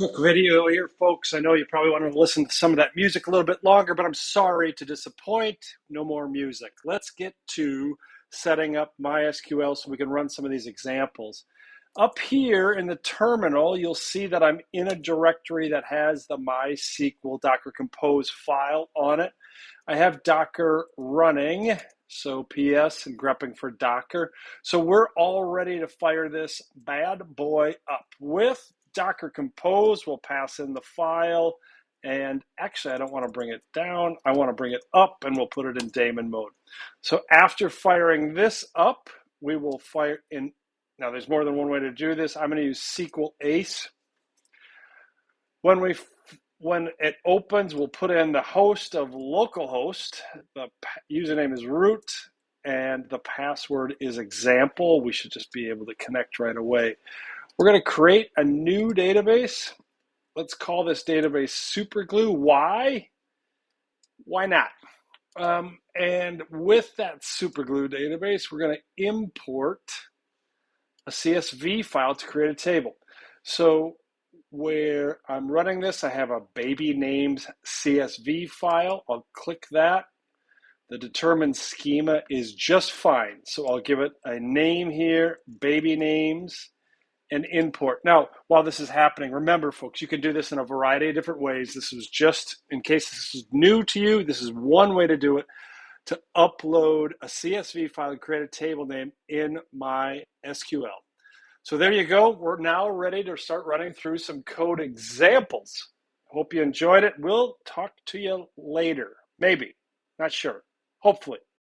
Quick video here, folks. I know you probably want to listen to some of that music a little bit longer, but I'm sorry to disappoint. No more music. Let's get to setting up MySQL so we can run some of these examples. Up here in the terminal, you'll see that I'm in a directory that has the MySQL Docker Compose file on it. I have Docker running, so PS and grepping for Docker. So we're all ready to fire this bad boy up. With Docker Compose, we'll pass in the file. And actually, I don't want to bring it down. I want to bring it up, and we'll put it in daemon mode. So after firing this up, we will fire in. Now, there's more than one way to do this. I'm going to use SQL Ace. When it opens, we'll put in the host of localhost. The username is root, and the password is example. We should just be able to connect right away. We're going to create a new database. Let's call this database Superglue. Why? Why not? And with that Superglue database, we're going to import a CSV file to create a table. So where I'm running this, I have a baby names CSV file. I'll click that. The determined schema is just fine. So I'll give it a name here, baby names, and import. Now, while this is happening, remember, folks, you can do this in a variety of different ways. This was just, in case this is new to you, this is one way to do it, to upload a CSV file and create a table name in MySQL. So there you go. We're now ready to start running through some code examples. Hope you enjoyed it. We'll talk to you later. Maybe. Not sure. Hopefully.